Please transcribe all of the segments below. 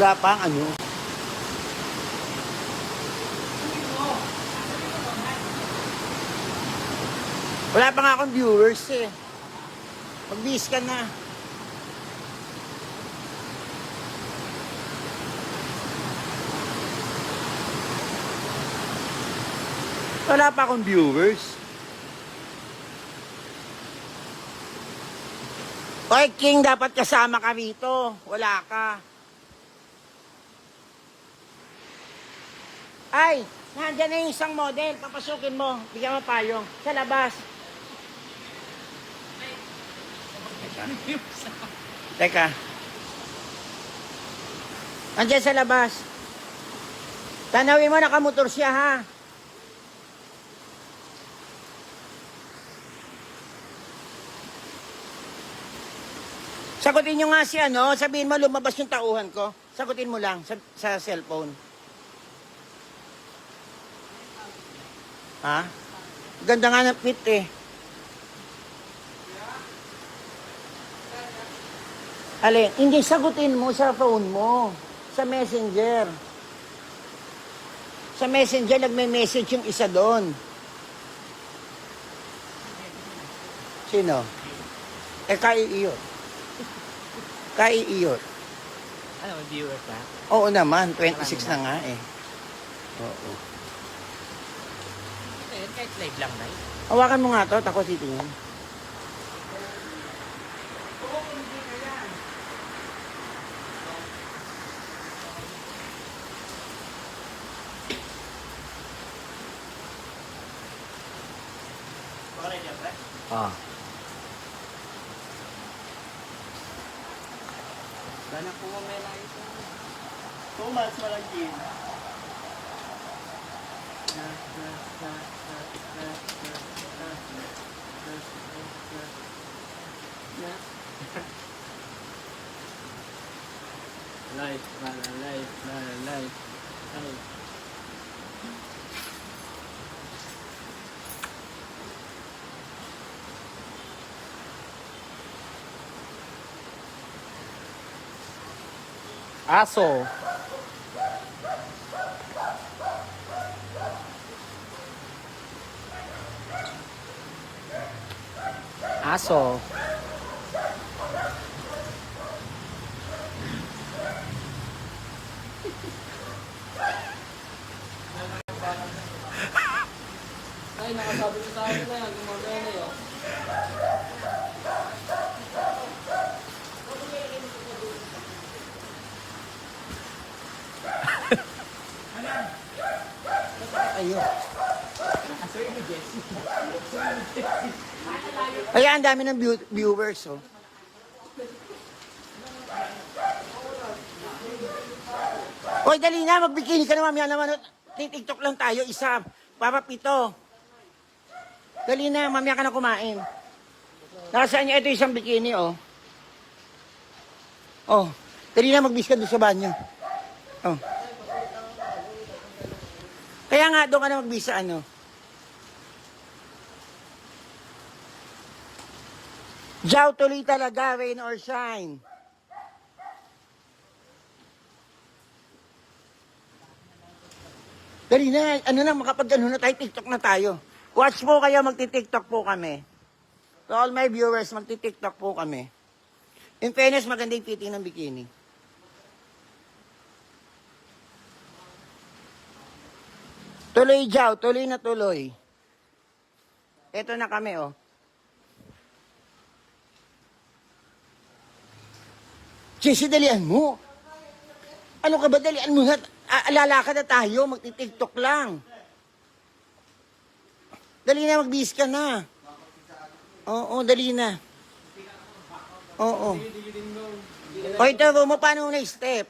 Wala pang ano. Wala pa nga akong viewers eh. Mag-bis ka na. Wala pa akong viewers. Oy, King, dapat kasama ka rito. Wala ka. Ay, nandiyan na yung isang model. Papasukin mo. Bigyan mo payong. Sa labas. Teka. Nandiyan sa labas. Tanawin mo, nakamotor siya, ha? Sagutin nyo nga si ano, sabihin mo lumabas yung tauhan ko. Sagutin mo lang sa cellphone. Ha? Ganda nga ng fit eh. Alin, hindi sagutin mo sa phone mo. Sa messenger. Sa messenger, nagme-message yung isa doon. Sino? Kaiiyot. Kaiiyot. Ano, viewers ba? Oo naman, 26 na nga eh. Oo. Ayun, kahit live lang na. Hawakan mo nga to, tako titingin. Ah. Sana po may live. 2 months mo lang din. Live, live. Ay. Aso. Aso. Ay, nakasabi ko sa akin na yan. Gumagaya na yun. Ayun. Ayan, ang dami ng viewers, oh. Hoy, dali na, magbikini ka na mamaya naman. TikTok lang tayo, isa, para 7. Dali na, mamaya ka na kumain. Nakasaan niya, ito isang bikini, oh. Oh, dali na, magbis ka doon sa banyo. Oh. Kaya nga, doon ka na magbis sa ano. Diyaw, tuloy talaga, rain or shine. Dali na, ano na, makapag-ano na tayo, TikTok na tayo. Watch po kayo, magti-TikTok po kami. To all my viewers, magti-TikTok po kami. In fairness, maganda yung fitting ng bikini. Tuloy, Diyaw, tuloy na tuloy. Ito na kami, oh. Jesse, dalian mo. Ano ka ba, dalian mo na? Lalakad na tayo, magti-TikTok lang. Dali na, magbihis ka na. Oo, dali na. Oo. O ito, mo, paano na step?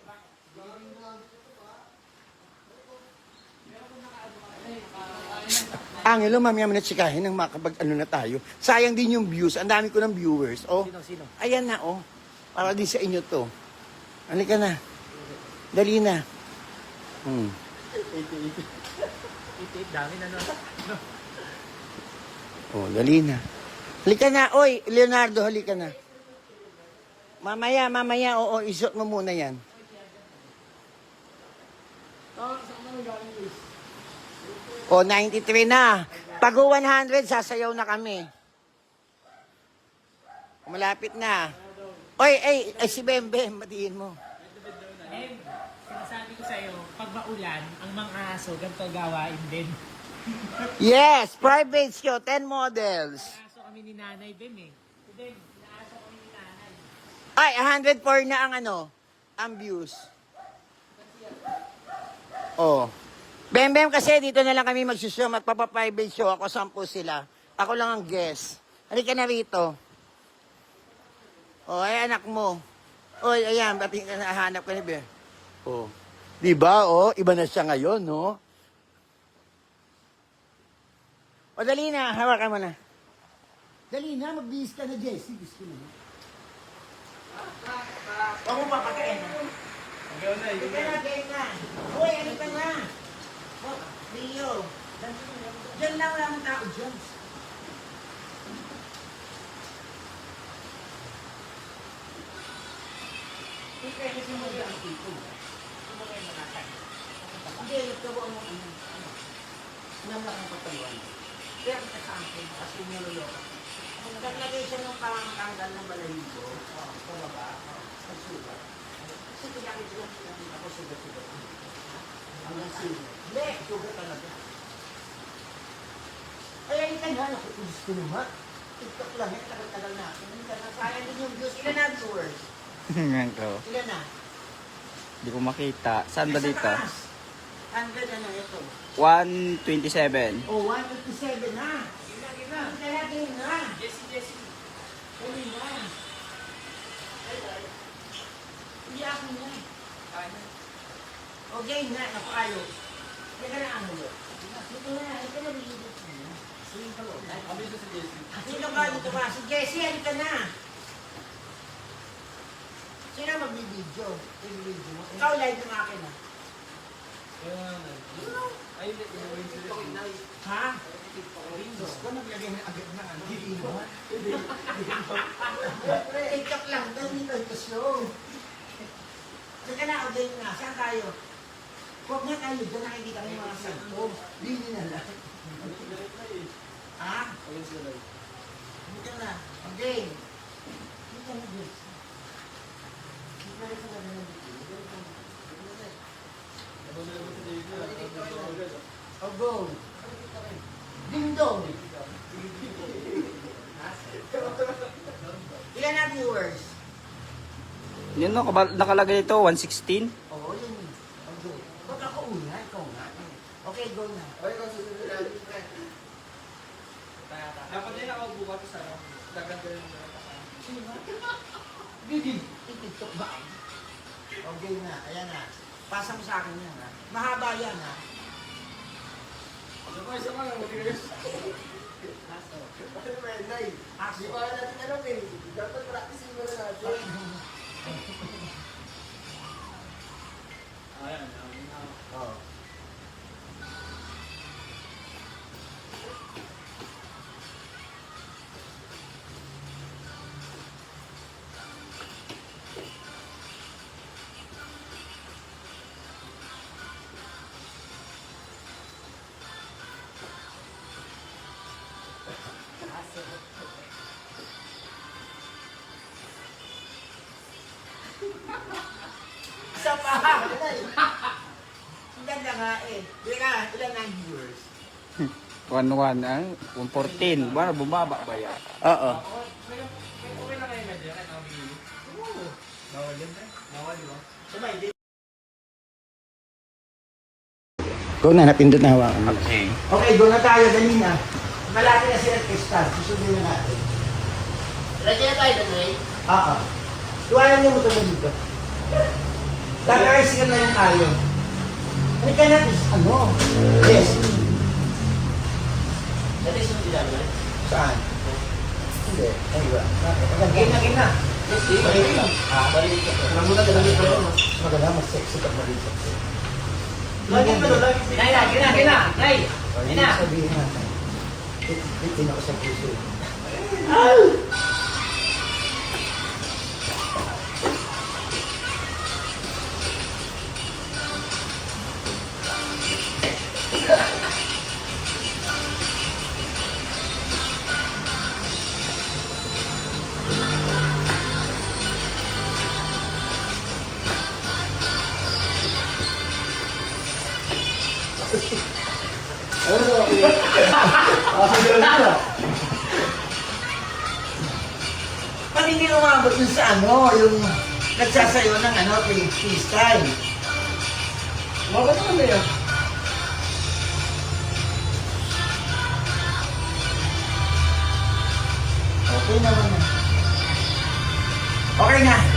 Angelo, mamaya mo na tsikahin ng makapag-ano na tayo. Sayang din yung views. Ang dami ko ng viewers. Oh, Sino? ayan na, oh. Para din sa inyo to. Halika na. Dali na. 88, dami na no. Oh, dali na. Halika na. Oy, Leonardo, halika na. Mamaya, oo, isuot mo muna yan. Saan naman galing Chris? O, 93 na. Pag 100, sasayaw na kami. Malapit na. Oy, si Bembem, matiin mo. Sinasabi ko sa'yo, pag maulan, ang mga aso, ganito gawain din. Yes, private show, 10 models. Aso kami ni Nanay Bem eh. Si Bem, naaso kami ni Nanay. Ay, 104 na ang ang views. Oh. Bembem kasi dito na lang kami magsushow, magpapa-private show. Ako 10 sila. Ako lang ang guest. Halika na rito. Oh, ay anak mo. Oy, ayan, bating ka nahanap ka ni Be. Oh. Di ba, oh, iba na siya ngayon, no? O, dali na, hawakan mo na. Dali na, magbihis ka na, Jessie. Gusto mo na. Huwag mo papakain. Ikaw na, Halika na, game na. Uy, halika na. Oh, Rio. Diyan lang, wala mong tao dyan. Hindi, kasi mo ang tipo. Hindi, nagkabuan mo Namak ang pataluan. Kaya kita sa akin, kasi niloloko. Naglagay siya ng parang tanggal ng balahibo. Sa baba. Sa sugat. Kasi pinakit ako sugat-sugat. Hanggang sugat. Hindi, sugat talaga. Ay, ka na. Nakutulis ko naman. TikTok lang, tagal-tagal na. Sayang din yung views. Ilan na viewers? Ngayon ko. Ilan na? Hindi ko makita. Saan ba Nasa dito? taas. 100 ito. 127. Oh, 157 na. Gina. Game na. Jessie. Dali na. Hindi ako na. O, game na. Napakayo. Teka na ang ulo. Dito na. Ito na bilibot na. Sige ka mo. Kami sa si Jessie. Sino ba dito ba? Si Jessie, halika na. Sino magbibideo? Magbibideo mo? Ikaw live yung akin ah. Kaya nga na. Ay, hindi. Inuwin sila. Ha? Diyos ko, naglagay na agad na ano. Hindi mo. TikTok lang. Doon dito ito show. Saka na, o game na. Saan tayo? Huwag nga tayo. Doon nakikita ko yung mga cellphone. Hindi na lang. Ha? Ayun sila live. Dito na. O game. Dito na, Diyos. Dito na rin sa ganda ng video. Ano na naman sa David? O go. Ding dong. Ilan na viewers? Yun no, nakalagay ito, 116. Oo, yun. O go. Huwag ako una, ikaw nga. Okay, go na. Ay, kung susunod natin, friend. Dapat din ako bukas sa ano. Dagdag din yung Bigil. TikTok ba? Okay na, ayan na. Pasa mo sa akin yan ha. Mahaba yan ha. Isa ka lang, mag-iris. Ano ba yan, Nay? Aso. Di ba natin alam eh. Dapat practicein mo na natin. Ayan. Oo. Isa pa! Ang ganda nga eh. Ilan ang viewers? 11, 114. Ba, bumaba ba yan? Oo. Okay na kayo medyo. Kahit ako bigili. Bawal yun eh. Bawal, di ba? Go na, napindot na hawakan. Okay. Okay, go na tayo, dali na. Malaki na sila kay Star, susundin na natin. Lagi na tayo doon eh. Oo. Tuwayan niyo mo ito dito. Tataray sila na yung tayo. Halika na, ano? Yes. Dati sunod din namin. Saan? Hindi. Ay, ba? Game na. Balik na. Balik ka. Alam mo na, ganun ko yun. Maganda, mas sexy pag maliit. Lagi na. Nay! Hindi sabihin natin. Bitin ako sa puso. Pag hindi umabot dun sa ano, yung nagsasayo ng ano, freestyle. Bakit naman na yan? Okay naman na. Okay na.